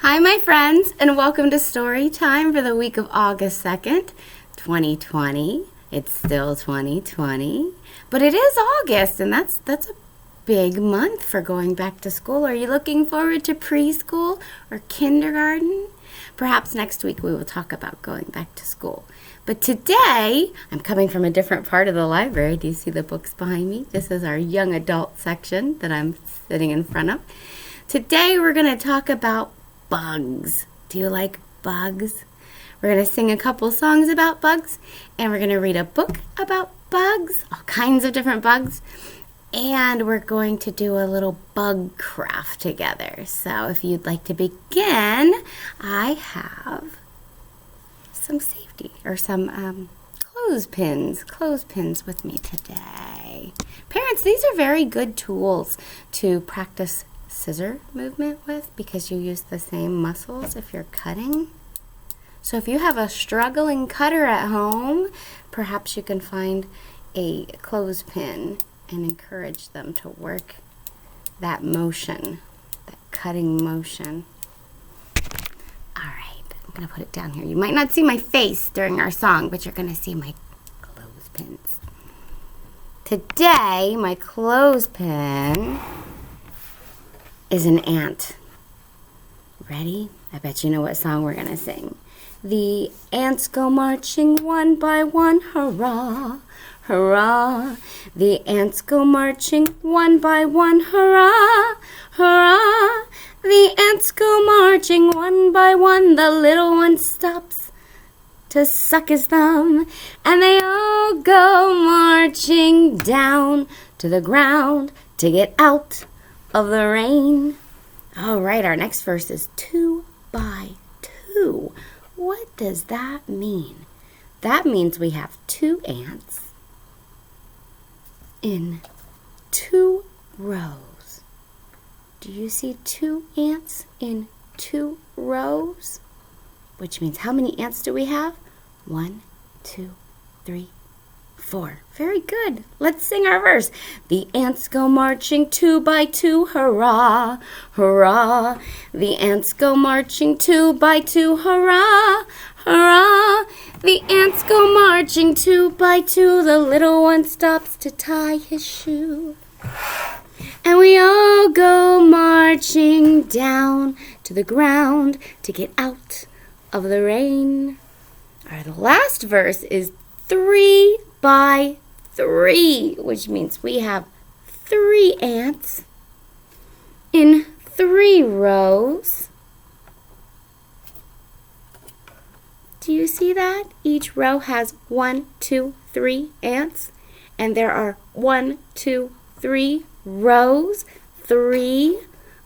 Hi, my friends, and welcome to Storytime for the week of August 2nd, 2020. It's still 2020, but it is August, and that's a big month for going back to school. Are you looking forward to preschool or kindergarten? Perhaps next week we will talk about going back to school. But today, I'm coming from a different part of the library. Do you see the books behind me? This is our young adult section that I'm sitting in front of. Today we're going to talk about bugs. Do you like bugs? We're going to sing a couple songs about bugs, and we're going to read a book about bugs, all kinds of different bugs, and we're going to do a little bug craft together. So if you'd like to begin, I have some safety or some clothespins with me today. Parents, these are very good tools to practice scissor movement with because you use the same muscles if you're cutting. So if you have a struggling cutter at home, perhaps you can find a clothespin and encourage them to work that motion, that cutting motion. All right, I'm going to put it down here. You might not see my face during our song, but you're going to see my clothespins. Today, my clothespin is an ant. Ready? I bet you know what song we're going to sing. The ants go marching one by one, hurrah, hurrah. The ants go marching one by one, hurrah, hurrah. The ants go marching one by one. The little one stops to suck his thumb, and they all go marching down to the ground to get out of the rain. All right, our next verse is 2 by 2. What does that mean? That means we have 2 ants in 2 rows. Do you see 2 ants in 2 rows? Which means how many ants do we have? 1, 2, 3, 4. Very good. Let's sing our verse. The ants go marching 2 by 2, hurrah, hurrah. The ants go marching 2 by 2, hurrah, hurrah. The ants go marching 2 by 2. The little one stops to tie his shoe. And we all go marching down to the ground to get out of the rain. All right, the last verse is 3 by 3, which means we have 3 ants in 3 rows. Do you see that? Each row has 1, 2, 3 ants, and there are 1, 2, 3 rows, 3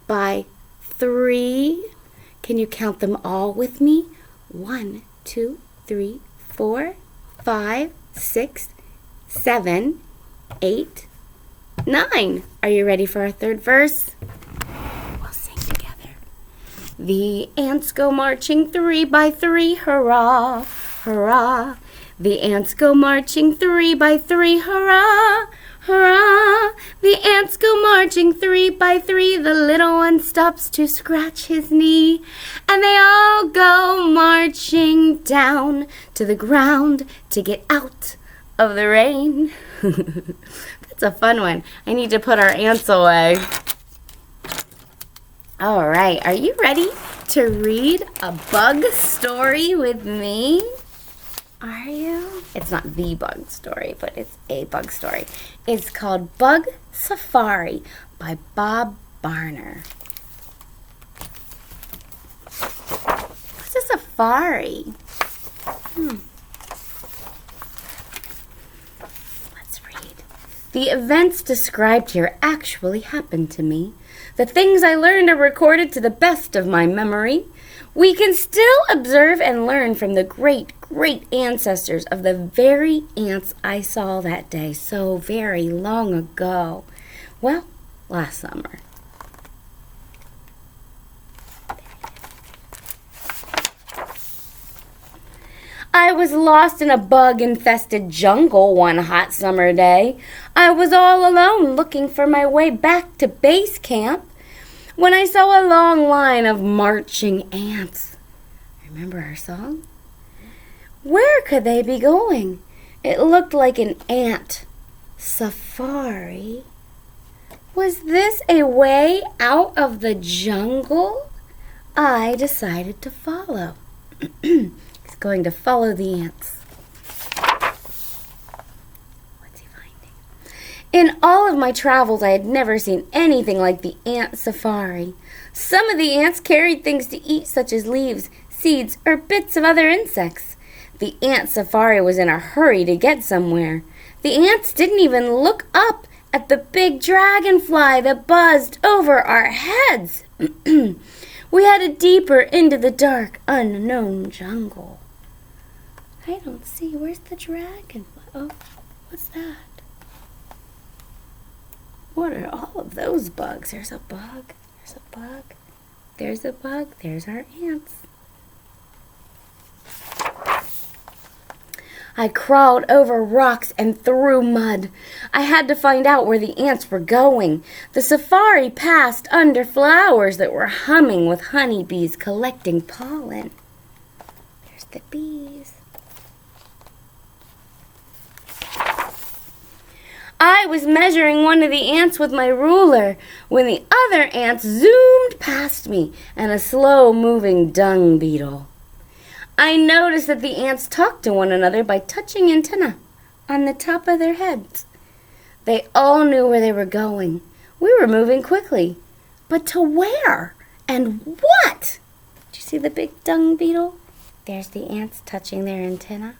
by 3. Can you count them all with me? 1, 2, 3, 4, 5, 6, 7, 8, 9. Are you ready for our third verse? We'll sing together. The ants go marching 3 by 3, hurrah, hurrah. The ants go marching 3 by 3, hurrah, hurrah. The ants go marching 3 by 3. The little one stops to scratch his knee, and they all go marching down to the ground to get out of the rain. That's a fun one. I need to put our ants away. All right, are you ready to read a bug story with me? Are you? It's not the bug story, but it's a bug story. It's called Bug Safari by Bob Barner. What's a safari? Let's read. The events described here actually happened to me. The things I learned are recorded to the best of my memory. We can still observe and learn from the great ancestors of the very ants I saw that day so very long ago. Well, last summer. I was lost in a bug-infested jungle one hot summer day. I was all alone looking for my way back to base camp. when I saw a long line of marching ants. Remember our song? Where could they be going? It looked like an ant safari. Was this a way out of the jungle? I decided to follow. He's going to follow the ants. What's he finding? In all of my travels, I had never seen anything like the ant safari. Some of the ants carried things to eat, such as leaves, seeds, or bits of other insects. The ant safari was in a hurry to get somewhere. The ants didn't even look up at the big dragonfly that buzzed over our heads. We headed deeper into the dark, unknown jungle. I don't see. Where's the dragonfly? Oh, what's that? What are all of those bugs? There's a bug. There's a bug. There's a bug. There's our ants. I crawled over rocks and through mud. I had to find out where the ants were going. The safari passed under flowers that were humming with honeybees collecting pollen. There's the bees. I was measuring one of the ants with my ruler when the other ants zoomed past me and a slow-moving dung beetle. I noticed that the ants talked to one another by touching antennae on the top of their heads. They all knew where they were going. We were moving quickly. But to where? And what? Did you see the big dung beetle? There's the ants touching their antennae.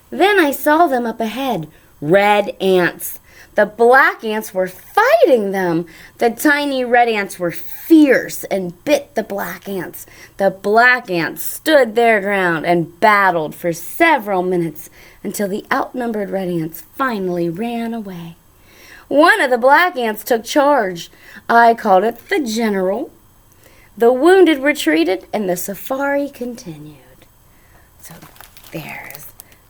Then I saw them up ahead. Red ants. The black ants were fighting them. The tiny red ants were fierce and bit the black ants. The black ants stood their ground and battled for several minutes until the outnumbered red ants finally ran away. One of the black ants took charge. I called it the general. The wounded retreated and the safari continued. So there's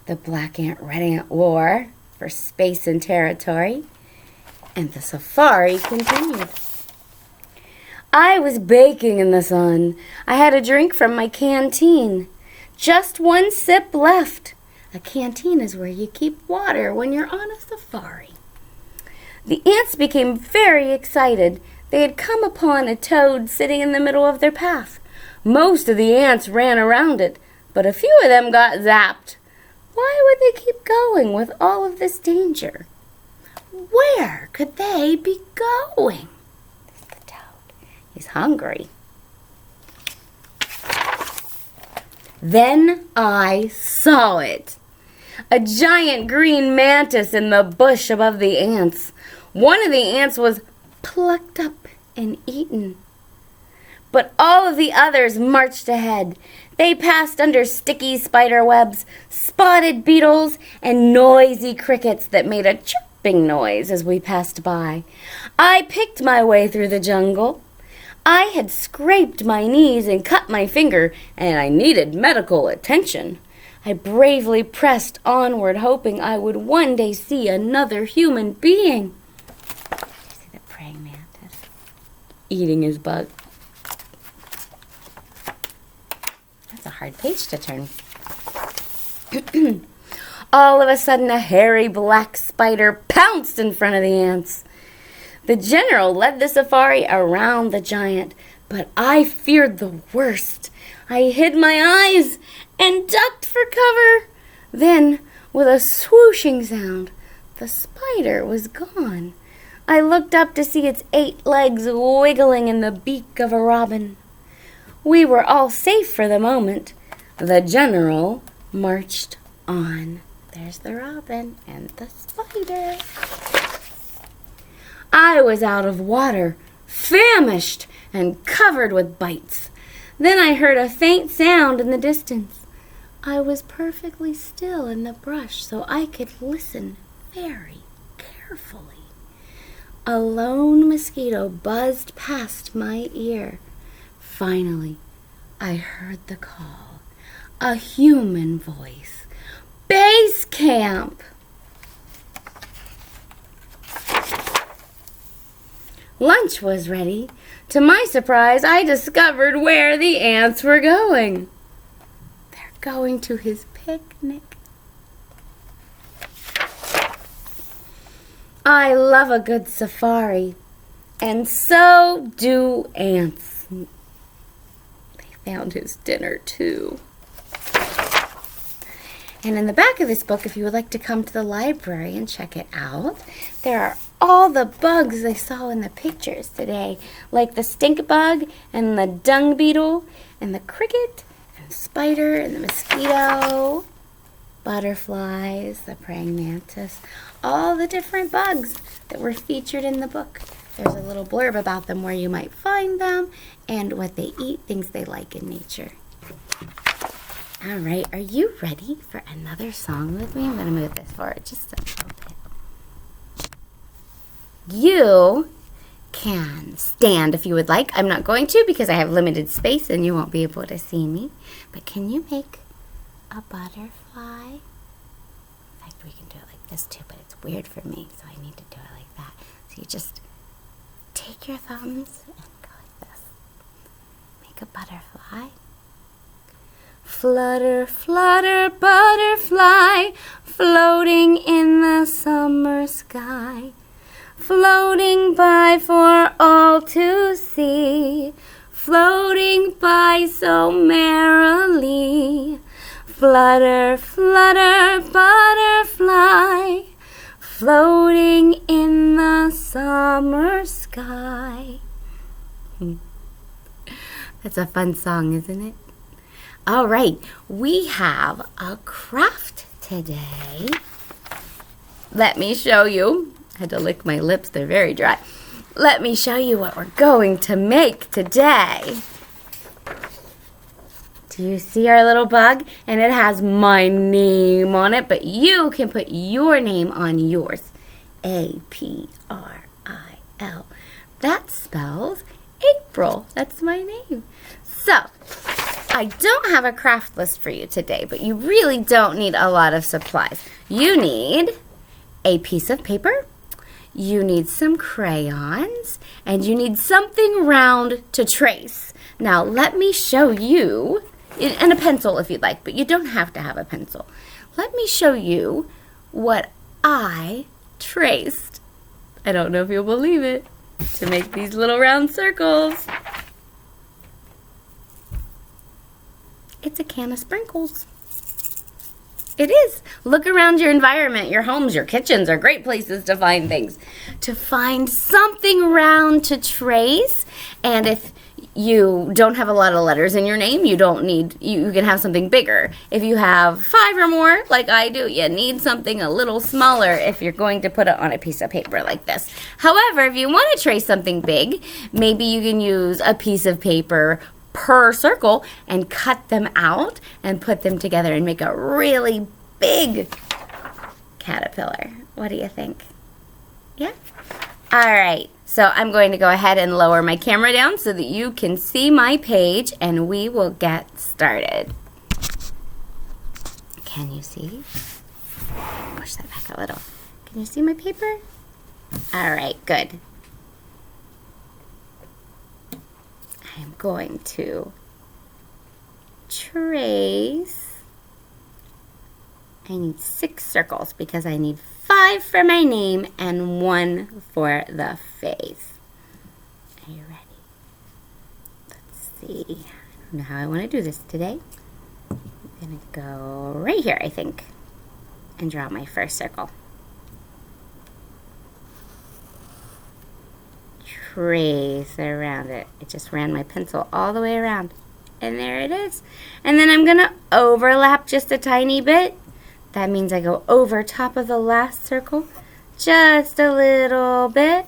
the black ant, red ant war for space and territory, and the safari continued. I was baking in the sun. I had a drink from my canteen. Just one sip left. A canteen is where you keep water when you're on a safari. The ants became very excited. They had come upon a toad sitting in the middle of their path. Most of the ants ran around it, but a few of them got zapped. Why would they keep going with all of this danger? Where could they be going? There's the toad. He's hungry. Then I saw it. A giant green mantis in the bush above the ants. One of the ants was plucked up and eaten. But all of the others marched ahead. They passed under sticky spider webs, spotted beetles, and noisy crickets that made a chirping noise as we passed by. I picked my way through the jungle. I had scraped my knees and cut my finger, and I needed medical attention. I bravely pressed onward, hoping I would one day see another human being. See the praying mantis eating his bug. That's a hard page to turn. All of a sudden, a hairy black spider pounced in front of the ants. The general led the safari around the giant, but I feared the worst. I hid my eyes and ducked for cover. Then, with a swooshing sound, the spider was gone. I looked up to see its 8 legs wiggling in the beak of a robin. We were all safe for the moment. The general marched on. There's the robin and the spider. I was out of water, famished, and covered with bites. Then I heard a faint sound in the distance. I was perfectly still in the brush so I could listen very carefully. A lone mosquito buzzed past my ear. Finally, I heard the call. A human voice. Base camp! Lunch was ready. To my surprise, I discovered where the ants were going. They're going to his picnic. I love a good safari, and so do ants. They found his dinner, too. And in the back of this book, if you would like to come to the library and check it out, there are all the bugs they saw in the pictures today, like the stink bug and the dung beetle and the cricket and the spider and the mosquito, butterflies, the praying mantis, all the different bugs that were featured in the book. There's a little blurb about them where you might find them and what they eat, things they like in nature. All right, are you ready for another song with me? I'm going to move this forward just a little bit. You can stand if you would like. I'm not going to because I have limited space and you won't be able to see me. But can you make a butterfly? In fact, we can do it like this too, but it's weird for me, so I need to do it like that. So you just take your thumbs and go like this. Make a butterfly. Flutter, flutter, butterfly, floating in the summer sky, floating by for all to see, floating by so merrily. Flutter, flutter, butterfly, floating in the summer sky. That's a fun song, isn't it? All right, we have a craft today. Let me show you. I had to lick my lips, they're very dry. Let me show you what we're going to make today. Do you see our little bug? And it has my name on it, but you can put your name on yours. April. That spells April. That's my name. So, I don't have a craft list for you today, but you really don't need a lot of supplies. You need a piece of paper, you need some crayons, and you need something round to trace. Now, let me show you, and a pencil if you'd like, but you don't have to have a pencil. Let me show you what I traced. I don't know if you'll believe it, to make these little round circles. It's a can of sprinkles. It is. Look around your environment. Your homes, your kitchens are great places to find things. To find something round to trace. And if you don't have a lot of letters in your name, you can have something bigger. If you have 5 or more, like I do, you need something a little smaller if you're going to put it on a piece of paper like this. However, if you want to trace something big, maybe you can use a piece of paper per circle and cut them out and put them together and make a really big caterpillar. What do you think? Yeah? All right, so I'm going to go ahead and lower my camera down so that you can see my page and we will get started. Can you see? Push that back a little. Can you see my paper? All right, good. I'm going to trace. I need 6 circles because I need 5 for my name and 1 for the face. Are you ready? Let's see. I don't know how I want to do this today. I'm going to go right here, I think, and draw my first circle. Trace around it. I just ran my pencil all the way around. And there it is. And then I'm going to overlap just a tiny bit. That means I go over top of the last circle just a little bit.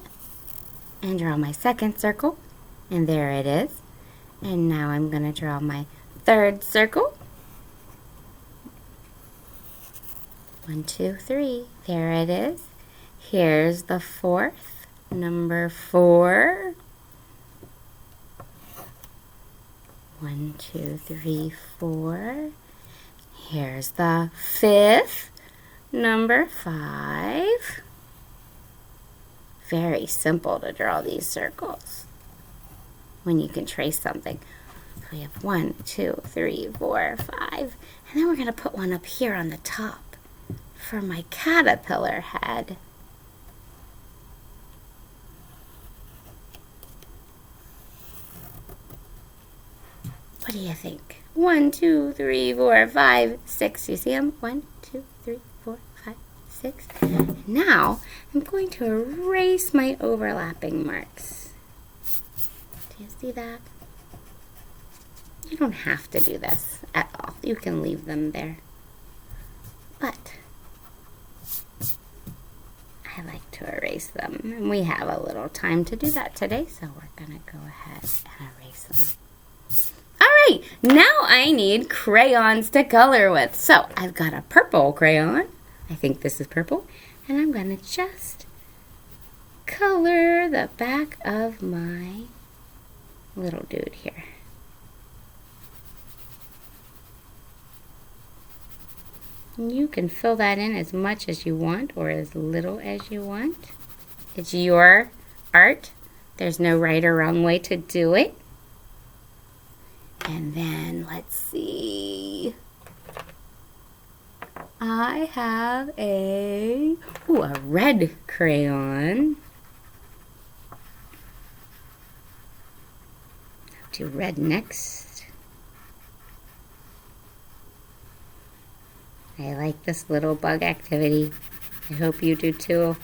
And draw my second circle. And there it is. And now I'm going to draw my third circle. 1, 2, 3. There it is. Here's the fourth. Number 4. 1, 2, 3, 4. Here's the 5th. Number 5. very simple to draw these circles when you can trace something. So we have 1, 2, 3, 4, 5, and then we're going to put one up here on the top for my caterpillar head. What do you think? 1, 2, 3, 4, 5, 6. You see them? 1, 2, 3, 4, 5, 6. Now I'm going to erase my overlapping marks. Do you see that? You don't have to do this at all. You can leave them there. But I like to erase them, and we have a little time to do that today, so we're going to go ahead and erase them. Alright, now I need crayons to color with. So I've got a purple crayon. I think this is purple. And I'm going to just color the back of my little dude here. You can fill that in as much as you want or as little as you want. It's your art. There's no right or wrong way to do it. And then, let's see. I have a red crayon. Do red next. I like this little bug activity. I hope you do too.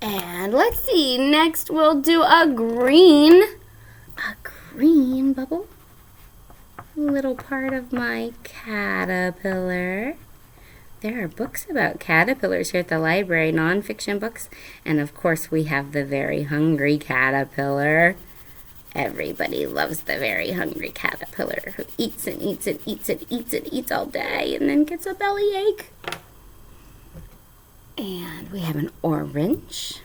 And let's see, next we'll do a green bubble. Little part of my caterpillar. There are books about caterpillars here at the library, nonfiction books. And of course we have the very hungry caterpillar. Everybody loves the very hungry caterpillar who eats and eats and eats and eats and eats all day and then gets a bellyache. And we have an orange.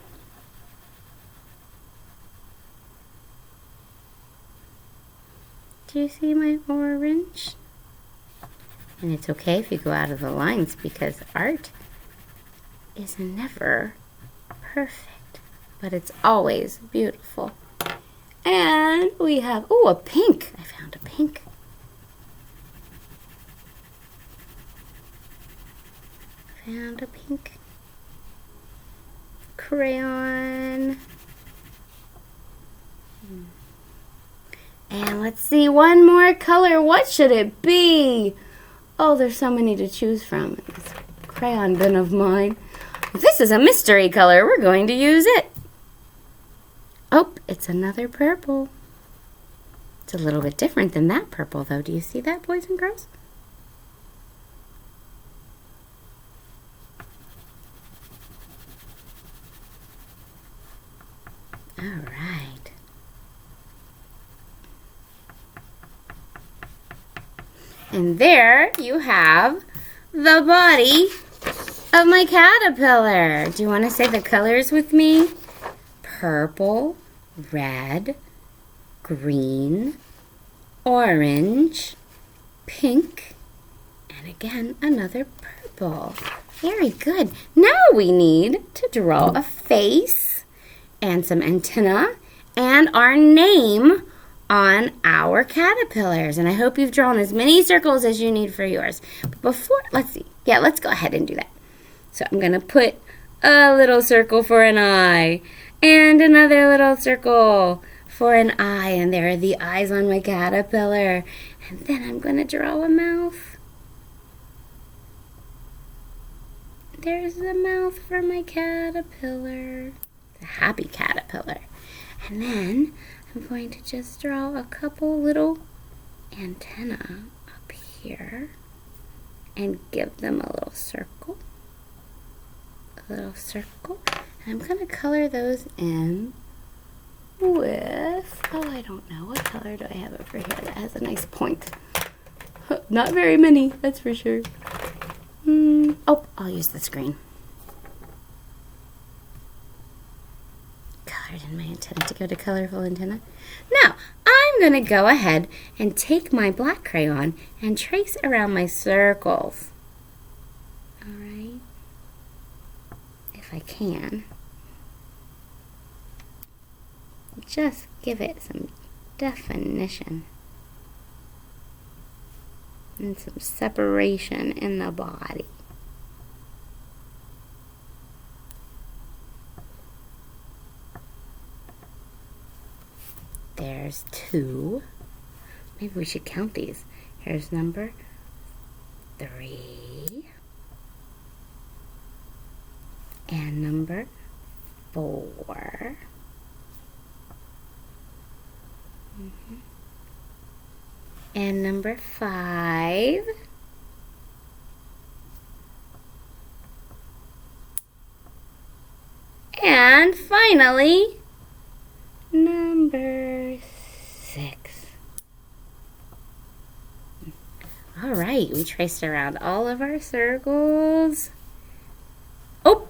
Do you see my orange? And it's okay if you go out of the lines because art is never perfect, but it's always beautiful. And we have, a pink. I found a pink. Found a pink crayon. And let's see, one more color. What should it be? Oh, there's so many to choose from. This crayon bin of mine. This is a mystery color. We're going to use it. Oh, it's another purple. It's a little bit different than that purple, though. Do you see that, boys and girls? All right. And there you have the body of my caterpillar. Do you want to say the colors with me? Purple, red, green, orange, pink, and again another purple. Very good. Now we need to draw a face and some antenna and our name on our caterpillars. And I hope you've drawn as many circles as you need for yours. But before, let's see. Yeah, let's go ahead and do that. So I'm going to put a little circle for an eye and another little circle for an eye. And there are the eyes on my caterpillar. And then I'm going to draw a mouth. There's the mouth for my caterpillar. The happy caterpillar. And then I'm going to just draw a couple little antennae up here and give them a little circle. A little circle. And I'm going to color those in with, I don't know, what color do I have over here that has a nice point? Not very many, that's for sure. I'll use this green. Colored in my antenna to go to colorful antenna. Now, I'm going to go ahead and take my black crayon and trace around my circles. Alright. I can. Just give it some definition and some separation in the body. There's 2. Maybe we should count these. Here's number 3 and number 4. And number 5. And finally, number 6. All right, we traced around all of our circles. Oh,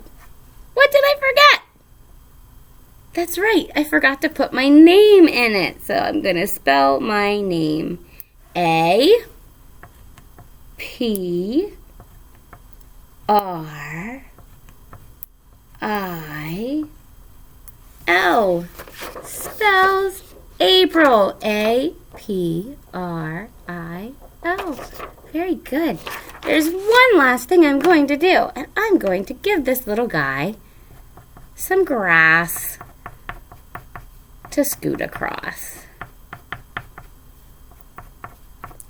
what did I forget? That's right, I forgot to put my name in it. So I'm going to spell my name. A-P-R-I-L. Spells April. A-P-R-I-L. Very good. There's one last thing I'm going to do, and I'm going to give this little guy some grass to scoot across.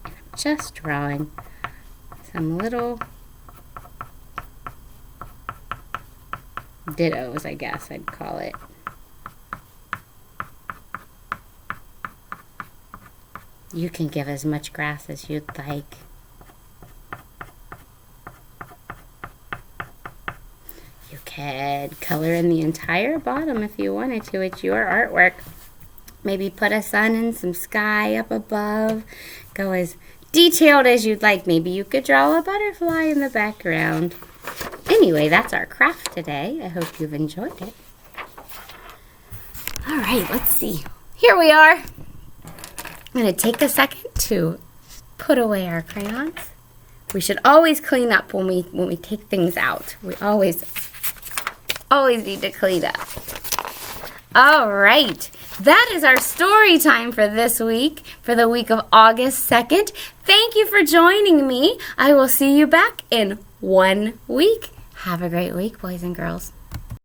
I'm just drawing some little dittos, I guess I'd call it. You can give as much grass as you'd like. You could color in the entire bottom if you wanted to. It's your artwork. Maybe put a sun and some sky up above. Go as detailed as you'd like. Maybe you could draw a butterfly in the background. Anyway, that's our craft today. I hope you've enjoyed it. All right, let's see. Here we are. I'm going to take a second to put away our crayons. We should always clean up when we take things out. We always need to clean up. All right. That is our story time for this week, for the week of August 2nd. Thank you for joining me. I will see you back in 1 week. Have a great week, boys and girls.